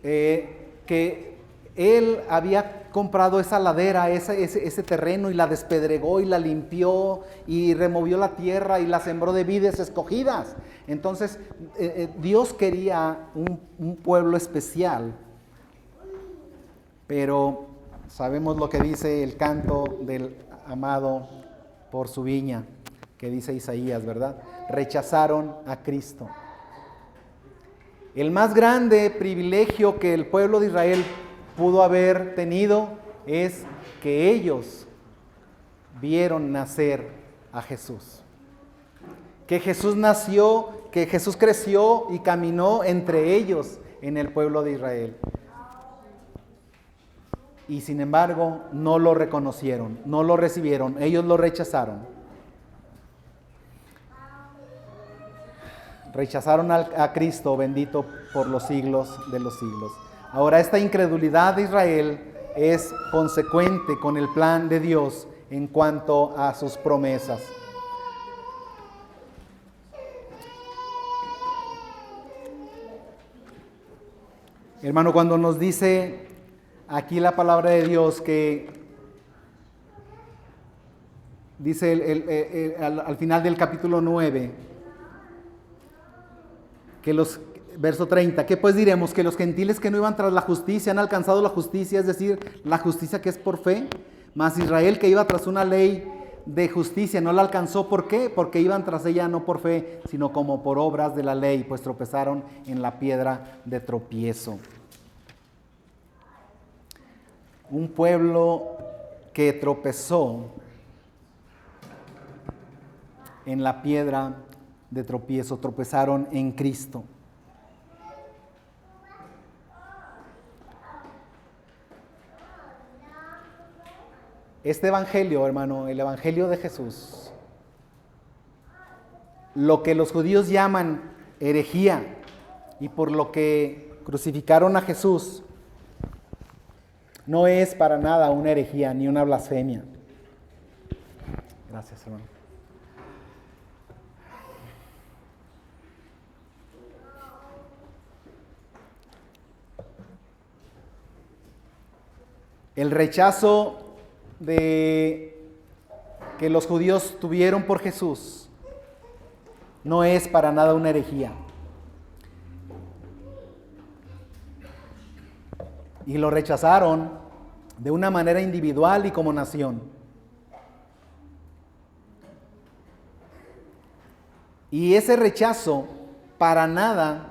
que él había comprado esa ladera, ese terreno y la despedregó y la limpió y removió la tierra y la sembró de vides escogidas. Entonces Dios quería un pueblo especial, pero sabemos lo que dice el canto del amado por su viña, que dice Isaías, ¿verdad? Rechazaron a Cristo. El más grande privilegio que el pueblo de Israel pudo haber tenido es que ellos vieron nacer a Jesús. Que Jesús nació, que Jesús creció y caminó entre ellos en el pueblo de Israel. Y sin embargo, no lo reconocieron, no lo recibieron, ellos lo rechazaron. Rechazaron a Cristo, bendito por los siglos de los siglos. Ahora, esta incredulidad de Israel es consecuente con el plan de Dios en cuanto a sus promesas. Hermano, cuando nos dice aquí la palabra de Dios que dice al final del capítulo 9, verso 30, ¿qué pues diremos? Que los gentiles que no iban tras la justicia han alcanzado la justicia, es decir, la justicia que es por fe, mas Israel que iba tras una ley de justicia no la alcanzó. ¿Por qué? Porque iban tras ella no por fe, sino como por obras de la ley, pues tropezaron en la piedra de tropiezo. Un pueblo que tropezó en la piedra de tropiezo, tropezaron en Cristo. Este evangelio, hermano, el evangelio de Jesús, lo que los judíos llaman herejía y por lo que crucificaron a Jesús, no es para nada una herejía ni una blasfemia. Gracias, hermano. El rechazo que los judíos tuvieron por Jesús no es para nada una herejía. Y lo rechazaron de una manera individual y como nación. Y ese rechazo para nada,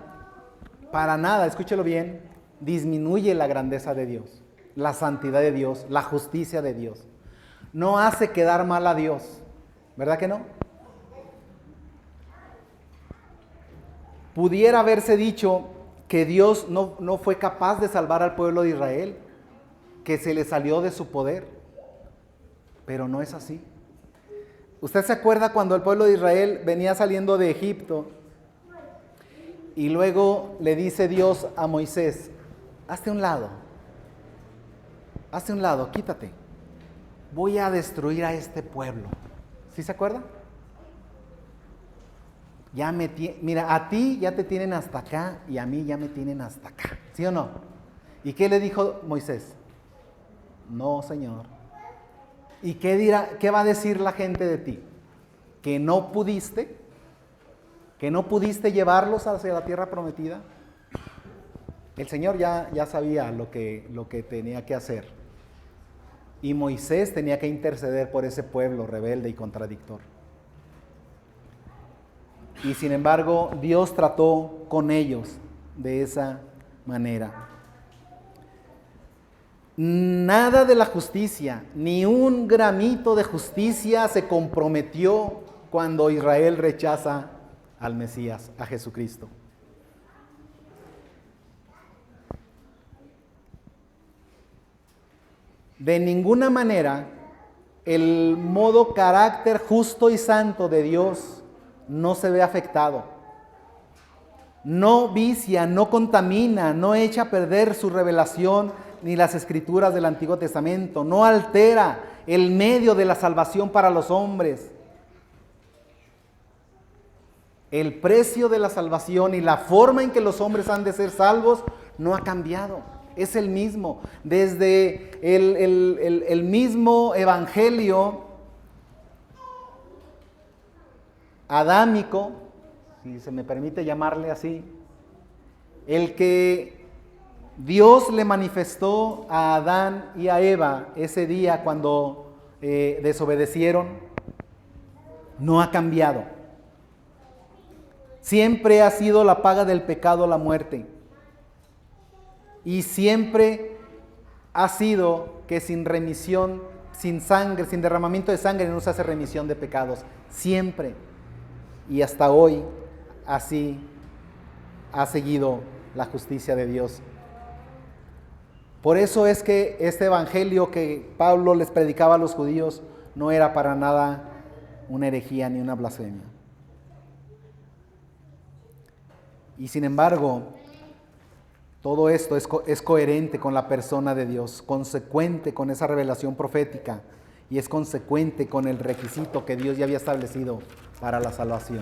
escúchelo bien, disminuye la grandeza de Dios, la santidad de Dios, la justicia de Dios. No hace quedar mal a Dios, ¿verdad que no? Pudiera haberse dicho que Dios no fue capaz de salvar al pueblo de Israel, que se le salió de su poder, pero no es así. ¿Usted se acuerda cuando el pueblo de Israel venía saliendo de Egipto y luego le dice Dios a Moisés, hazte a un lado, quítate, voy a destruir a este pueblo? ¿Sí se acuerda? Mira, a ti ya te tienen hasta acá y a mí ya me tienen hasta acá, ¿sí o no? ¿Y qué le dijo Moisés? No, Señor. ¿Y qué va a decir la gente de ti? ¿Que no pudiste llevarlos hacia la tierra prometida? El Señor ya sabía lo que tenía que hacer. Y Moisés tenía que interceder por ese pueblo rebelde y contradictor. Y sin embargo, Dios trató con ellos de esa manera. Nada de la justicia, ni un gramito de justicia se comprometió cuando Israel rechaza al Mesías, a Jesucristo. De ninguna manera el modo carácter justo y santo de Dios no se ve afectado. No vicia, no contamina, no echa a perder su revelación ni las escrituras del Antiguo Testamento. No altera el medio de la salvación para los hombres. El precio de la salvación y la forma en que los hombres han de ser salvos no ha cambiado. Es el mismo. Desde el mismo evangelio adámico, si se me permite llamarle así, el que Dios le manifestó a Adán y a Eva ese día cuando desobedecieron, no ha cambiado. Siempre ha sido la paga del pecado la muerte. Y siempre ha sido que sin remisión, sin sangre, sin derramamiento de sangre no se hace remisión de pecados. Siempre. Y hasta hoy así ha seguido la justicia de Dios. Por eso es que este evangelio que Pablo les predicaba a los judíos no era para nada una herejía ni una blasfemia. Y sin embargo, todo esto es coherente con la persona de Dios, consecuente con esa revelación profética y es consecuente con el requisito que Dios ya había establecido para la salvación.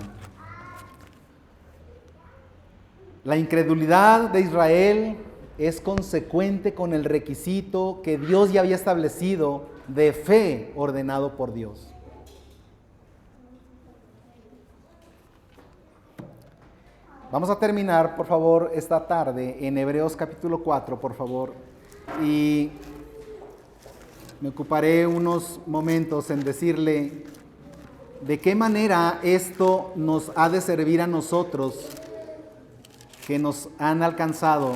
La incredulidad de Israel es consecuente con el requisito que Dios ya había establecido de fe ordenado por Dios. Vamos a terminar, por favor, esta tarde en Hebreos capítulo 4, por favor. Y me ocuparé unos momentos en decirle de qué manera esto nos ha de servir a nosotros que nos han alcanzado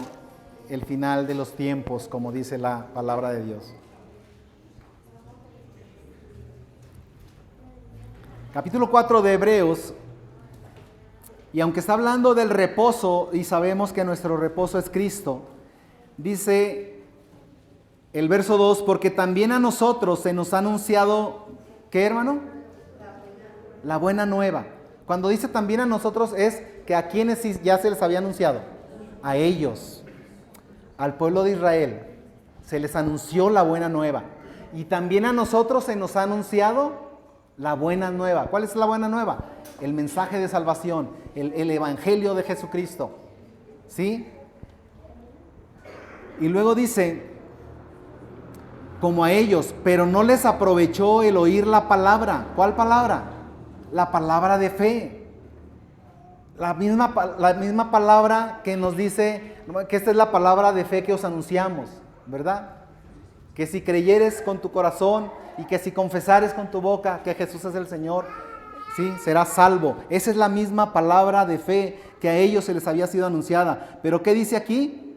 el final de los tiempos, como dice la palabra de Dios. Capítulo 4 de Hebreos. Y aunque está hablando del reposo, y sabemos que nuestro reposo es Cristo, dice el verso 2, porque también a nosotros se nos ha anunciado, ¿qué, hermano? La buena nueva. Cuando dice también a nosotros es que a quienes ya se les había anunciado. A ellos, al pueblo de Israel, se les anunció la buena nueva. Y también a nosotros se nos ha anunciado la buena nueva. ¿Cuál es la buena nueva? El mensaje de salvación, el evangelio de Jesucristo. ¿Sí? Y luego dice, como a ellos, pero no les aprovechó el oír la palabra. ¿Cuál palabra? La palabra de fe. La misma palabra que nos dice que esta es la palabra de fe que os anunciamos, ¿verdad? Que si creyeres con tu corazón y que si confesares con tu boca que Jesús es el Señor, sí, serás salvo. Esa es la misma palabra de fe que a ellos se les había sido anunciada. Pero ¿qué dice aquí?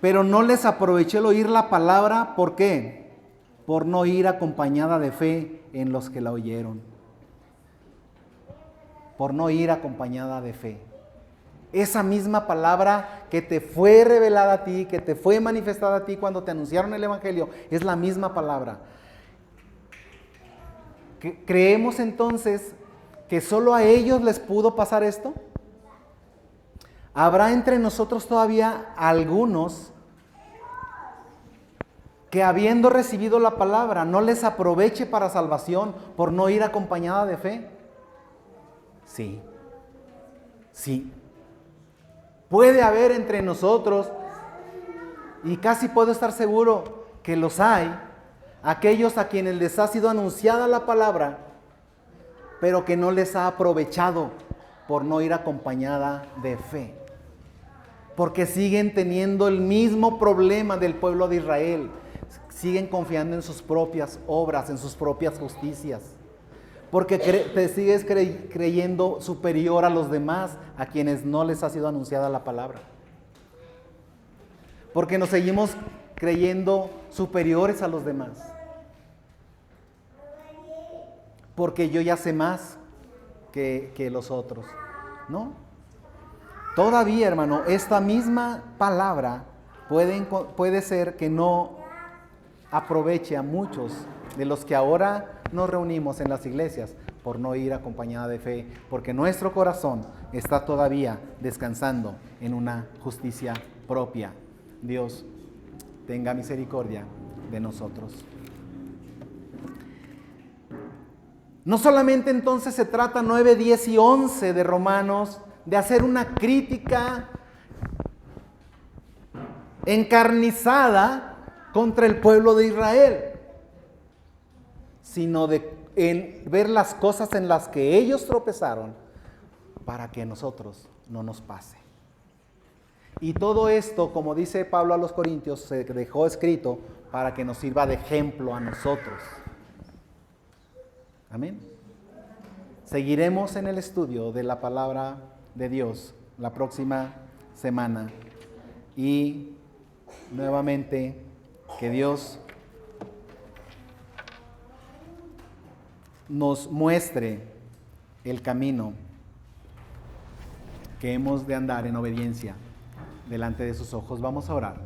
Pero no les aproveché el oír la palabra, ¿por qué? Por no ir acompañada de fe en los que la oyeron. Por no ir acompañada de fe. Esa misma palabra que te fue revelada a ti, que te fue manifestada a ti cuando te anunciaron el evangelio, es la misma palabra. ¿Creemos entonces que solo a ellos les pudo pasar esto? ¿Habrá entre nosotros todavía algunos que habiendo recibido la palabra no les aproveche para salvación por no ir acompañada de fe? Sí, sí. Puede haber entre nosotros, y casi puedo estar seguro que los hay, aquellos a quienes les ha sido anunciada la palabra, pero que no les ha aprovechado por no ir acompañada de fe. Porque siguen teniendo el mismo problema del pueblo de Israel. Siguen confiando en sus propias obras, en sus propias justicias. Porque te sigues creyendo superior a los demás, a quienes no les ha sido anunciada la palabra. Porque nos seguimos creyendo superiores a los demás. Porque yo ya sé más que los otros, ¿no? Todavía, hermano, esta misma palabra puede ser que no aproveche a muchos de los que ahora nos reunimos en las iglesias por no ir acompañada de fe, porque nuestro corazón está todavía descansando en una justicia propia. Dios tenga misericordia de nosotros. No solamente entonces se trata 9, 10 y 11 de Romanos de hacer una crítica encarnizada contra el pueblo de Israel, sino en ver las cosas en las que ellos tropezaron para que a nosotros no nos pase. Y todo esto, como dice Pablo a los Corintios, se dejó escrito para que nos sirva de ejemplo a nosotros. Amén. Seguiremos en el estudio de la palabra de Dios la próxima semana. Y nuevamente, que Dios nos muestre el camino que hemos de andar en obediencia delante de sus ojos. Vamos a orar.